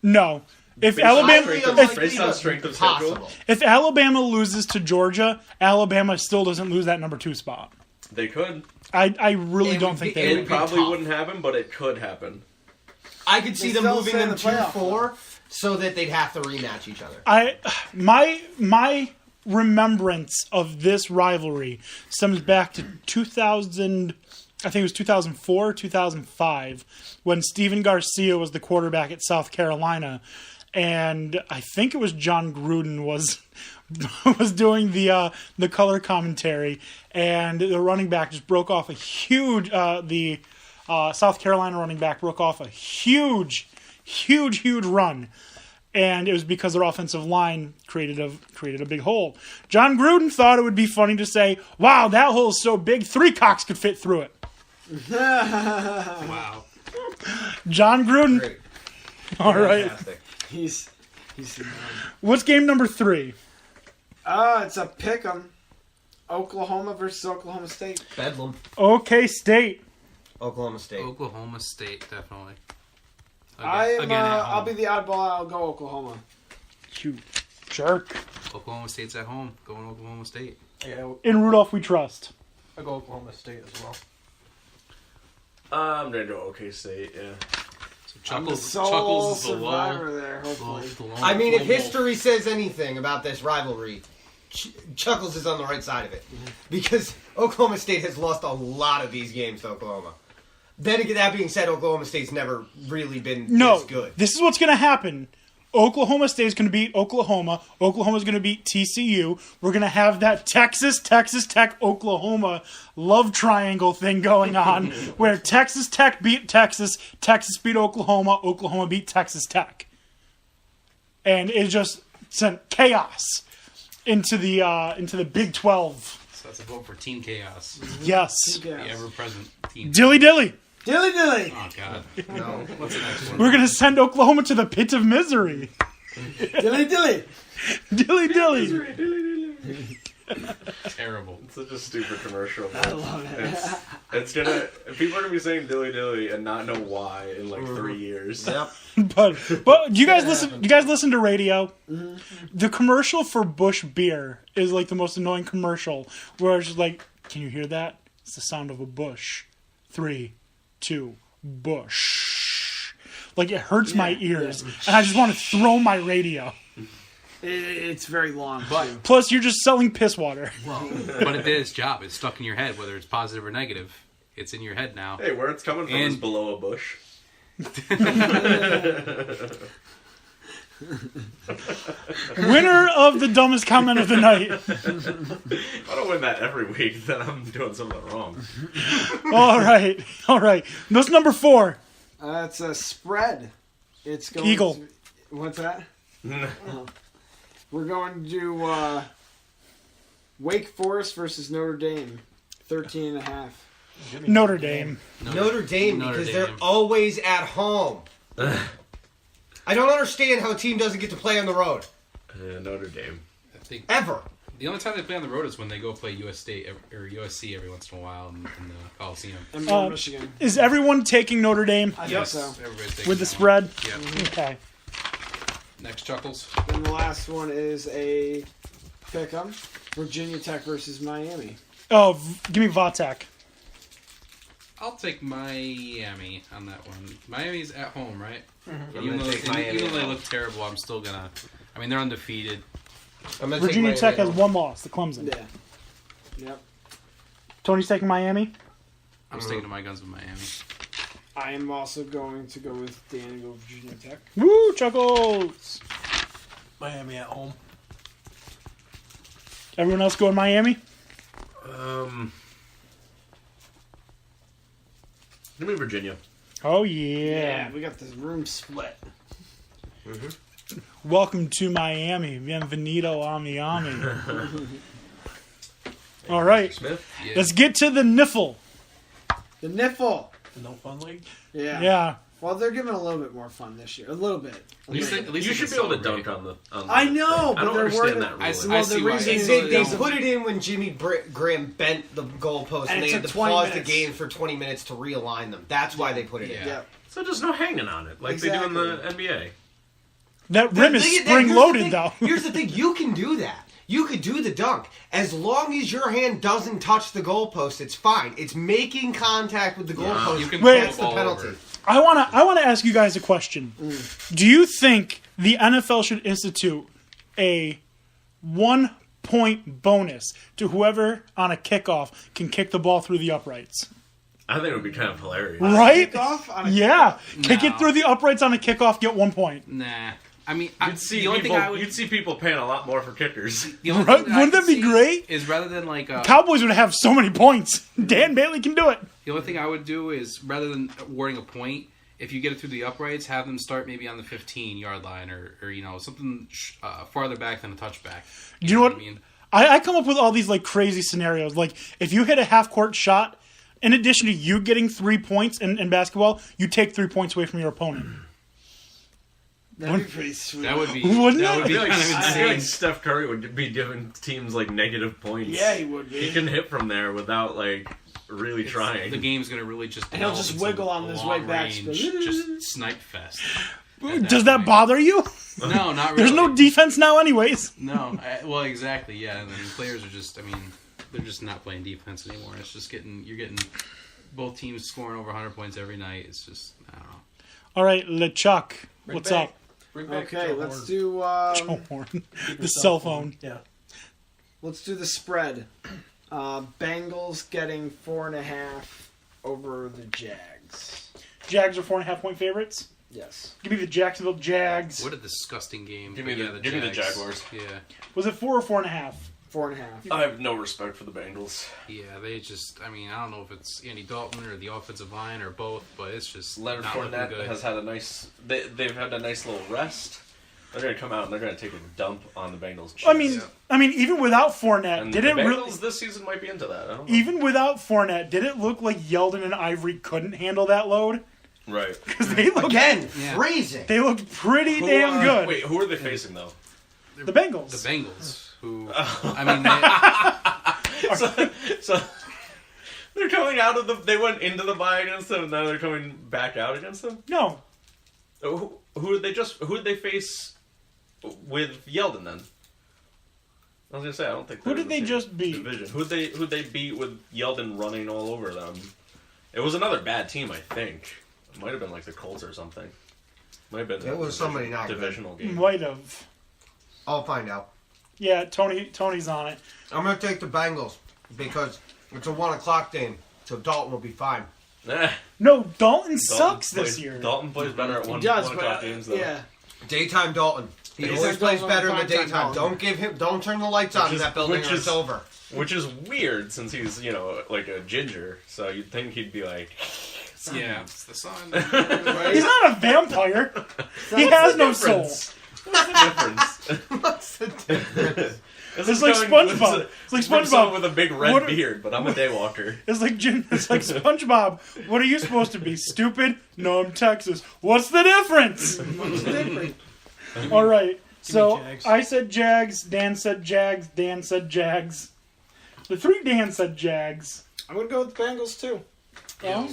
No. If Based on strength of schedule, if Alabama loses to Georgia, Alabama still doesn't lose that number 2 spot. they could. I really don't think they It would. probably wouldn't happen, but it could happen. I could see them still moving stay in them the playoff, 2-4 so that they'd have to rematch each other. My remembrance of this rivalry stems back to 2000. I think it was 2004, 2005, when Steven Garcia was the quarterback at South Carolina, and I think it was John Gruden was doing the color commentary, and the running back just broke off a huge. The South Carolina running back broke off a huge run. And it was because their offensive line created a big hole. John Gruden thought it would be funny to say, "Wow, that hole is so big, 3 cocks could fit through it." Wow. John Gruden. Great. All right. Fantastic. He's What's game number 3? it's a pick 'em. Oklahoma versus Oklahoma State. Bedlam. OK State. Oklahoma State. Oklahoma State, definitely. I'll be the oddball. I'll go Oklahoma. You jerk. Oklahoma State's at home. Going Oklahoma State. Yeah, In Rudolph we trust. I go Oklahoma State as well. I'm gonna go OK State. Yeah. So I'm the Chuckles sole is the survivor lone. there, hopefully. I mean, if history says anything about this rivalry, Chuckles is on the right side of it. Because Oklahoma State has lost a lot of these games to Oklahoma. Then again, that being said, Oklahoma State's never really been this good. This is what's going to happen. Oklahoma State is going to beat Oklahoma. Oklahoma's going to beat TCU. We're going to have that Texas Tech, Oklahoma love triangle thing going on where Texas Tech beat Texas beat Oklahoma, Oklahoma beat Texas Tech. And it just sent chaos into the Big 12. So that's a vote for Team Chaos. Yes. The ever-present Team Dilly dilly. Dilly dilly. Oh, God. No. What's the next one? We're going to send Oklahoma to the pit of misery. Dilly dilly. Dilly dilly. Terrible. It's such a stupid commercial. I love it. It's gonna. People are gonna be saying dilly dilly and not know why in like 3 years. Yep. But do you guys listen? You guys listen to radio? Mm-hmm. The commercial for Busch beer is like the most annoying commercial. Where it's just like, can you hear that? It's the sound of a bush. 3, 2, Busch. Like it hurts my ears, and I just want to throw my radio. It's very long. But Plus, you're just selling piss water. but it did its job. It's stuck in your head, whether it's positive or negative. It's in your head now. Hey, where it's coming from is below a bush. Winner of the dumbest comment of the night. If I don't win that every week, then I'm doing something wrong. All right. What's number 4? It's a spread. It's going Eagle. What's that? We're going to do Wake Forest versus Notre Dame. 13.5. Notre Dame. Notre Dame, Notre because Dame. they're always at home. I don't understand how a team doesn't get to play on the road. Notre Dame. I think Ever. the only time they play on the road is when they go play US State or USC every once in a while in the Coliseum. And Michigan. Is everyone taking Notre Dame I think so. Everybody's taking with the that spread? one. Yeah. Okay. Next, Chuckles. And the last one is a pick-em. Virginia Tech versus Miami. Oh, give me Vatek. I'll take Miami on that one. Miami's at home, right? I'm Even gonna though, take Miami even though they at look terrible, I'm still gonna. I mean, they're undefeated. I'm gonna take Virginia Miami Tech at has home. 1 loss, the Clemson. Yeah. Yep. Tony's taking Miami. I'm sticking to my guns with Miami. I am also going to go with Dan and go Virginia Tech. Woo, Chuckles. Miami at home. Everyone else going Miami? Give me Virginia. Oh, yeah. We got this room split. Welcome to Miami. Bienvenido a Miami. All right. Smith. Yeah. Let's get to the niffle. The Niffle. The No Fun League. Yeah. Yeah. Well, they're giving a little bit more fun this year. A little bit. At least You they should be able to celebrate. dunk on the. I know, but I don't they're understand worried that rule. I Well, see the why. reason They, is they they put it in when Jimmy Graham bent the goalpost, And and it they had took to 20 pause the minutes. game for 20 minutes to realign them. That's why they put it in. Yeah. Yeah. So just no hanging on it, like they do in the NBA. That rim is Here's the spring-loaded, thing. though. Here's the thing. You can do that. You could do the dunk. As long as your hand doesn't touch the goalpost, it's fine. It's making contact with the goalpost. You can Wait. throw That's the the ball penalty. over. I wanna ask you guys a question. Do you think the NFL should institute a 1-point bonus to whoever on a kickoff can kick the ball through the uprights? I think it would be kind of hilarious. Right? Kickoff on a Yeah. Kick No. it through the uprights on a kickoff, get 1 point. Nah. I mean, You'd see the only people. thing I would, You'd see people paying a lot more for kickers. the only Right? thing I Wouldn't could that be see great? Is rather than like Cowboys would have so many points. Dan Bailey can do it. the only thing I would do is rather than awarding a point, if you get it through the uprights, have them start maybe on the 15-yard line or you know something farther back than a touchback. Do you know what? I mean? I come up with all these like crazy scenarios. Like if you hit a half-court shot, in addition to you getting 3 points in basketball, you take 3 points away from your opponent. That'd be pretty sweet. That would be Wouldn't that it? would I be feel, like, kind of I feel like insane. Steph Curry would be giving teams like negative points. Yeah, he would He be. can hit from there without like really trying. The game's gonna really just And he'll delve just into wiggle on his way long back, range, spin. just snipe fest. Does that point. bother you? No, not really. There's no defense now, anyways. No, well, exactly, yeah. And then players are just, I mean, they're just not playing defense anymore. It's just you're getting both teams scoring over 100 points every night. It's just, I don't know. All right, LeChuck, Bring what's back- up? Bring back Okay, Joe let's Horn. do Joe Horn, Keep the your cell phone. Yeah. let's do the spread. Bengals getting 4.5 over the Jags. Jags are 4.5-point favorites. Yes. Give me the Jacksonville Jags. What a disgusting game. Give me But the- yeah, give me the Jags. Jaguars. Yeah, Was it 4 or 4.5? 4.5. I have no respect for the Bengals. yeah. They just, I mean, I don't know if it's Andy Dalton or the offensive line or both, but it's just Leonard not looking Fournette good. has had a nice. They've had a nice little rest. They're gonna come out and they're gonna take a dump on the Bengals. I mean, Yeah. even without Fournette, and did the it Bengals really? this season might be into that. I don't know. Even without Fournette, did it look like Yeldon and Ivory couldn't handle that load? Right. Because they looked Again, Yeah. freezing. They looked pretty damn good. Wait, who are they facing though? The Bengals. The Bengals, who, I mean, So they're coming out of the. They went into the bye against them, and now they're coming back out against them. No, Who did they face with Yeldon then? I was gonna say I don't think. Who they're did in they the same just beat? Division. Who'd they beat with Yeldon running all over them? It was another bad team, I think. It might have been like the Colts or something. Might have been. It was somebody not good. divisional game. might have. I'll find out. Yeah, Tony's on it. I'm going to take the Bengals because it's a 1 o'clock game, so Dalton will be fine. Eh, No, Dalton sucks plays, this year. Dalton plays better at He one does, o'clock but games though. yeah. Daytime Dalton. He Daytime always plays Dalton, better in the primetime daytime. Dalton. Don't turn the lights on in that building which or it's is- over. Which is weird since he's like a ginger, so you'd think he'd be like. yeah, it's the sun. He's not a vampire. He has no soul. What's the difference? What's the difference? It's like SpongeBob. It's like From someone SpongeBob. with a big red What- beard, but I'm a daywalker. It's like SpongeBob. What are you supposed to be? Stupid? No, I'm Texas. What's the difference? All right. So Jags. I said Jags. Dan said Jags. Dan said Jags. The three Dan said Jags. I'm going to go with the Bengals, too. Well,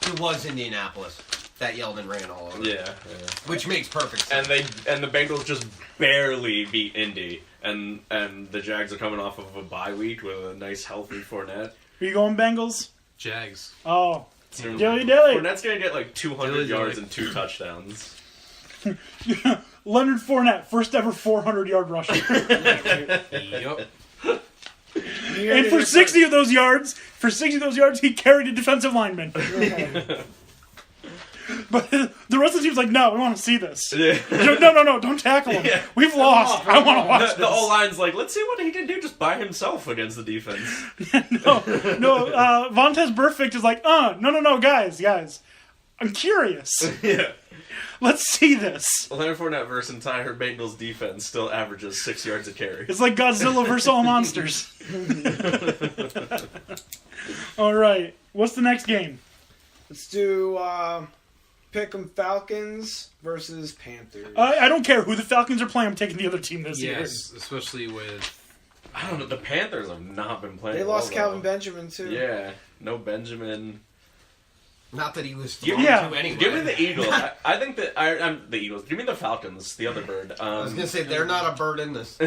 It was Indianapolis that Yeldon ran all over. Yeah, Which makes perfect sense. and the Bengals just barely beat Indy, and the Jags are coming off of a bye week with a nice healthy Fournette. are you going Bengals? Jags. Oh, dilly dilly. Fournette's gonna get like 200 Dilly dilly. yards and 2 touchdowns. Leonard Fournette, first ever 400-yard rusher. Yep. And for 60 of those yards, he carried a defensive lineman. But the rest of the team's like, no, we want to see this. Yeah. No, don't tackle him. Yeah. We've lost. I want to watch The O this. line's like, let's see what he can do just by himself against the defense. No, Vontez Burfict is like, no, guys. I'm curious. Yeah. Let's see this. Leonard Fournette versus entire Bengals defense still averages 6 yards a carry. It's like Godzilla versus all monsters. All right. What's the next game? Let's do Pick'em Falcons versus Panthers. I don't care who the Falcons are playing. I'm taking the other team this year. Yes, especially with I don't know. The Panthers have not been playing. They lost well, Calvin though. Benjamin, too. Yeah, no Benjamin. Not that he was Give thrown me, Yeah. to anyway. give me the Eagles. I think that I'm the Eagles. Give me the Falcons, the other bird. I was gonna say they're not a bird in this.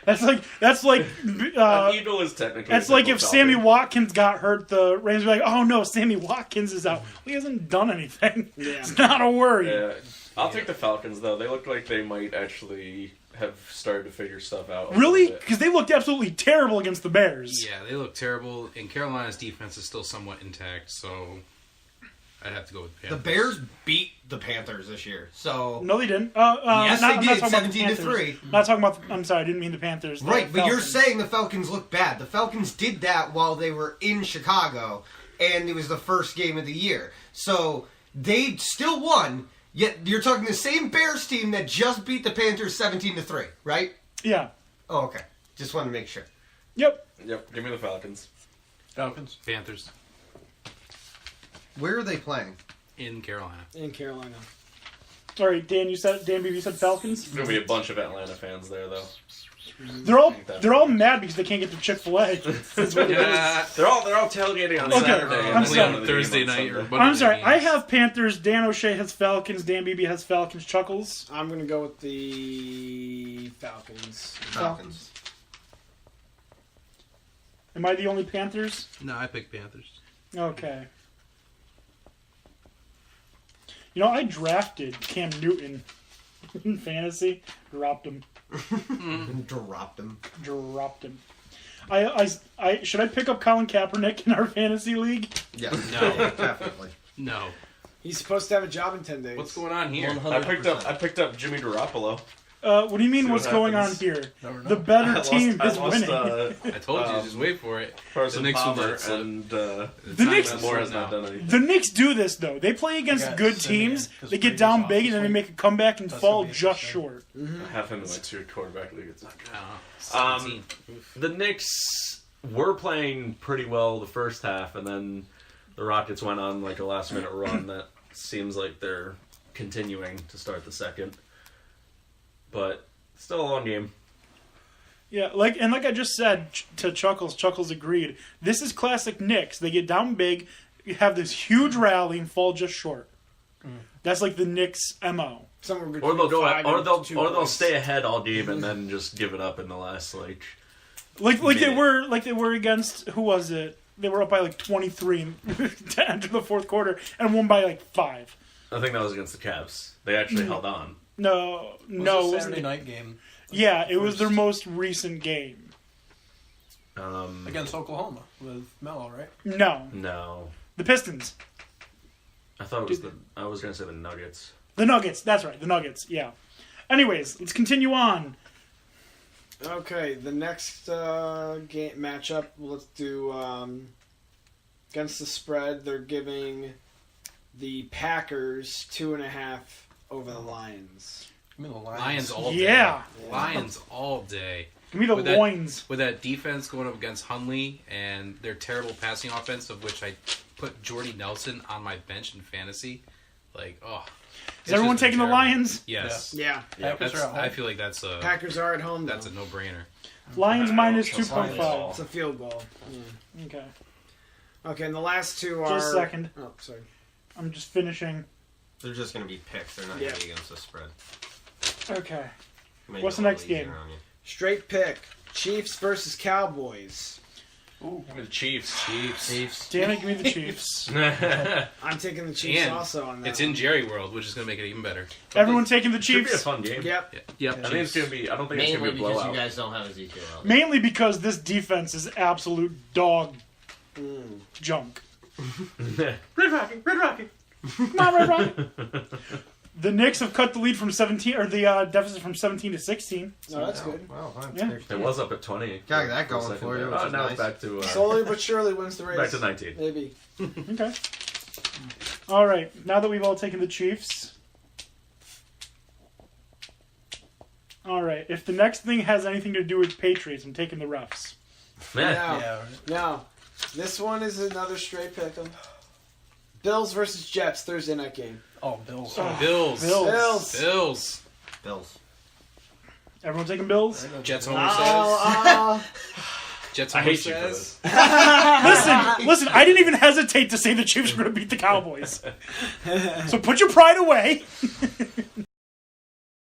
That's like An eagle is technically. that's a like type if of Sammy falcon. Watkins got hurt, the Rams were like, "Oh no, Sammy Watkins is out. Well, he hasn't done anything. Yeah. It's not a worry." Yeah, I'll take the Falcons though. They look like they might actually have started to figure stuff out. a Really? little bit. Because they looked absolutely terrible against the Bears. Yeah, they look terrible, and Carolina's defense is still somewhat intact, so I'd have to go with The Panthers. Bears beat the Panthers this year, so No, they didn't. Yes, I'm they not did, talking about the 17-3. Panthers. Not talking about. I'm sorry, I didn't mean the Panthers. The right. But you're Falcons. saying the Falcons look bad. The Falcons did that while they were in Chicago, and it was the first game of the year, so they still won. Yet you're talking the same Bears team that just beat the Panthers 17-3, right? Yeah. Oh, okay. Just wanted to make sure. Yep. Yep, give me the Falcons. Falcons. Panthers Where are they playing? in Carolina. In Carolina. All right, Dan. You said you said Falcons. There's gonna be a bunch of Atlanta fans there though. They're all mad because they can't get to Chick-fil-A. That's what it is. Yeah, They're all tailgating on Okay, Saturday. I'm and sorry. then Thursday on night Sunday. or Monday I'm sorry. night I games. have Panthers. Dan O'Shea has Falcons. Dan Beebe has Falcons. Chuckles. I'm going to go with the Falcons. Falcons. Am I the only Panthers? No, I picked Panthers. Okay. You know, I drafted Cam Newton in fantasy. Dropped him. Dropped them. Dropped him. I should I pick up Colin Kaepernick in our fantasy league? Yeah. No. Definitely. No. He's supposed to have a job in 10 days. What's going on here? 100%. I picked up Jimmy Garoppolo. What do you mean? See what's what going on happens. here? Never know. The better I team lost, is I lost, winning. I told you, just wait for it. Carson The Knicks will Palmer let it slip. and The not Knicks- gonna Moore slip has not now. done anything. The Knicks do this though. They play against got good Simeon, teams. 'cause They get Brady's down off big this and then they week. make a comeback and That's fall gonna be just interesting. short. I have him in my 2 quarterback league. It's not good. I don't know. 17. The Knicks were playing pretty well the first half, and then the Rockets went on like a last-minute run that seems like they're continuing to start the second. But still a long game. Yeah, like I just said to Chuckles. Chuckles agreed. This is classic Knicks. They get down big, have this huge rally, and fall just short. That's like the Knicks' MO. Somewhere between Or they'll go, 5 or and they'll 2 or they'll points. stay ahead all game and then just give it up in the last Like they minute. were against, who was it? They were up by like 23 to enter the fourth quarter and won by like 5. I think that was against the Cavs. They actually held on. No, It no, was it a wasn't. Saturday night game Yeah, it was their most recent game. against Oklahoma with Melo, right? No, The Pistons. I thought it was I was gonna say the Nuggets. The Nuggets. That's right, the Nuggets. Yeah. Anyways, let's continue on. Okay, the next game matchup, let's do against the spread. They're giving the Packers 2.5 over the Lions. I mean the Lions. Lions all day. Yeah. Lions all day. Give me the With that- loins. With that defense going up against Hundley and their terrible passing offense, of which I put Jordy Nelson on my bench in fantasy. Like, oh. Is everyone taking the Lions? Yes. Yeah, Packers That's, are at home. I feel like that's a Packers are at home. that's a though. no-brainer. Lions minus trust Lions at 2.5. all. It's a field goal. Yeah. Okay. Okay, and the last two are. Just a second. Oh, sorry. I'm just finishing. They're just going to be picks. They're not Yeah. going to be against the spread. Okay. Make What's it the a next little game? easier on you. Straight pick: Chiefs versus Cowboys. Ooh, the Chiefs. Chiefs. Damn it, give me the Chiefs. I'm taking the Chiefs And also on that. It's in Jerry World, which is going to make it even better. Everyone taking the Should be a Chiefs? fun game. Yep. Yep. I think it's gonna be. I don't think it's Mainly gonna be a because blowout. you guys don't have Ezekiel Elliott. Mainly because this defense is absolute dog junk. Red Rocket. Come on, Red Rocket. The Knicks have cut the lead from 17, or the deficit from 17 to 16. No, that's good. Wow, that's Yeah. good. It was up at 20. Got that for a going second for you, there. which Oh, is now nice. it's back to Slowly but surely wins the race. back to 19. Maybe. Okay. All right. Now that we've all taken the Chiefs. All right. If the next thing has anything to do with Patriots, I'm taking the refs. Yeah. Now, Yeah, right. now, this one is another straight pick 'em. Bills versus Jets Thursday night game. Oh, Bills. Bills. Bills. Bills. Bills. Everyone taking Bills? Jets home Oh, Jets I hate you for says. this. Listen, I didn't even hesitate to say the Chiefs were going to beat the Cowboys. So put your pride away.